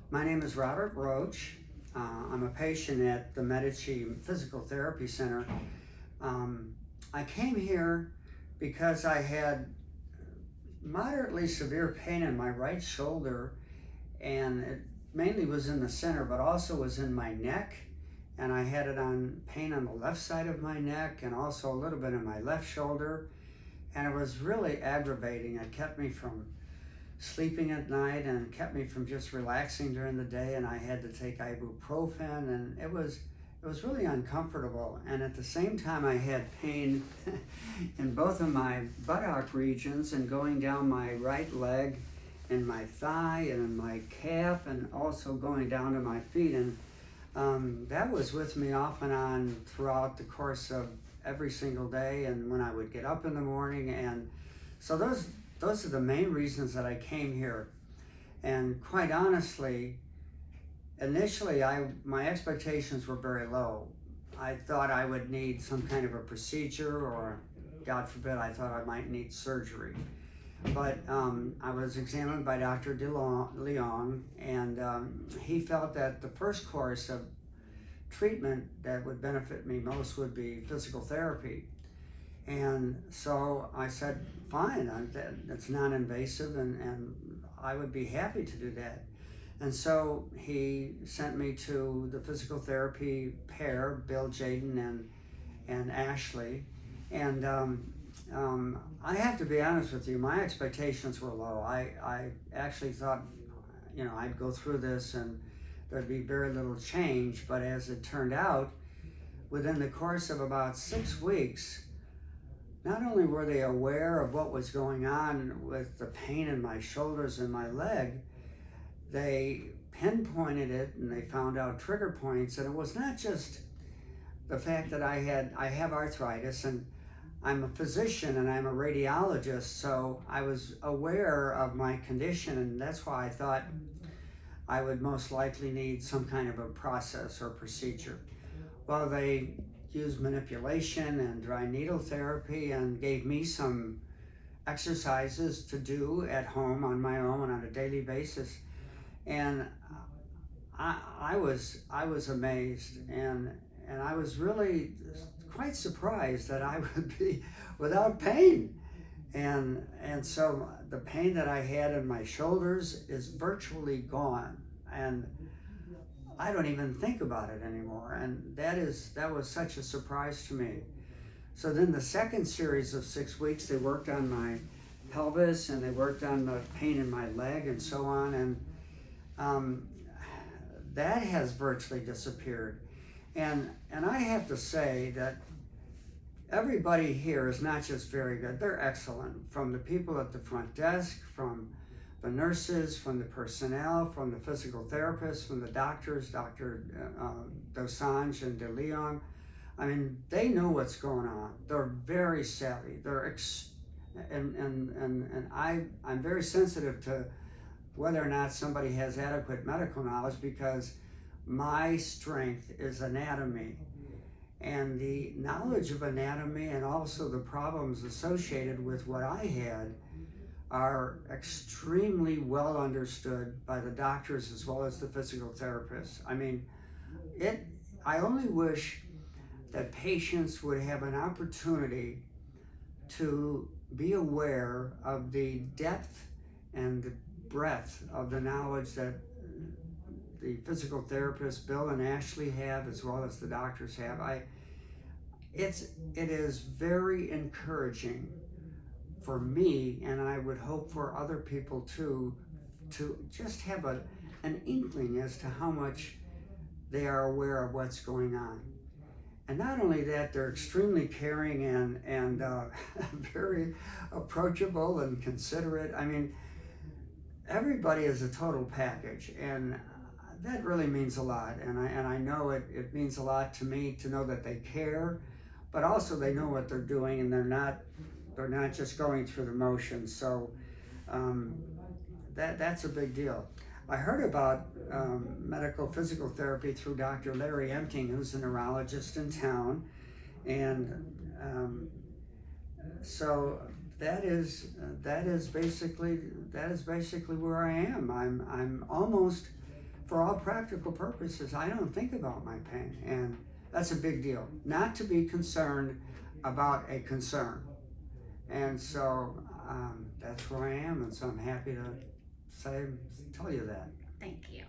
My name is Robert Roach. I'm a patient at the Medici Physical Therapy Center. I came here because I had moderately severe pain in my right shoulder, and it mainly was in the center, but also was in my neck. And I had pain on the left side of my neck and also a little bit in my left shoulder. And it was really aggravating. It kept me from sleeping at night and kept me from just relaxing during the day, and I had to take ibuprofen, and it was really uncomfortable. And at the same time, I had pain in both of my buttock regions and going down my right leg and my thigh and in my calf, and also going down to my feet. And that was with me off and on throughout the course of every single day, and when I would get up in the morning. And so those are the main reasons that I came here. And quite honestly, initially my expectations were very low. I thought I would need some kind of a procedure, or God forbid, I thought I might need surgery. But I was examined by Dr. Leong, and he felt that the first course of treatment that would benefit me most would be physical therapy. And so I said, fine, it's non-invasive, and I would be happy to do that. And so he sent me to the physical therapy pair, Bill Jaden and Ashley. And I have to be honest with you, my expectations were low. I actually thought, I'd go through this and there'd be very little change. But as it turned out, within the course of about 6 weeks, not only were they aware of what was going on with the pain in my shoulders and my leg, they pinpointed it and they found out trigger points. And it was not just the fact that I have arthritis, and I'm a physician and I'm a radiologist, so I was aware of my condition, and that's why I thought I would most likely need some kind of a process or procedure. Well, they used manipulation and dry needle therapy and gave me some exercises to do at home on my own on a daily basis. And I was amazed, and I was really quite surprised that I would be without pain. And so the pain that I had in my shoulders is virtually gone, and I don't even think about it anymore. And that was such a surprise to me. So then the second series of 6 weeks, they worked on my pelvis and they worked on the pain in my leg and so on. And that has virtually disappeared. And I have to say that everybody here is not just very good, they're excellent. From the people at the front desk, from the nurses, from the personnel, from the physical therapists, from the doctors, Dr. Dosanjh and De Leon. I mean, they know what's going on. They're very savvy. I'm very sensitive to whether or not somebody has adequate medical knowledge, because my strength is anatomy. And the knowledge of anatomy and also the problems associated with what I had are extremely well understood by the doctors as well as the physical therapists. I mean, I only wish that patients would have an opportunity to be aware of the depth and the breadth of the knowledge that the physical therapists, Bill and Ashley, have, as well as the doctors have. It is very encouraging for me, and I would hope for other people too, to just have an inkling as to how much they are aware of what's going on. And not only that, they're extremely caring and very approachable and considerate. I mean, everybody is a total package, and that really means a lot. And I know it means a lot to me to know that they care, but also they know what they're doing, and they're not just going through the motions. So that's a big deal. I heard about medical physical therapy through Dr. Larry Empting, who's a neurologist in town, and so that is basically where I am. I'm almost for all practical purposes, I don't think about my pain, and that's a big deal. Not to be concerned about a concern. And so that's where I am, and so I'm happy to tell you that. Thank you.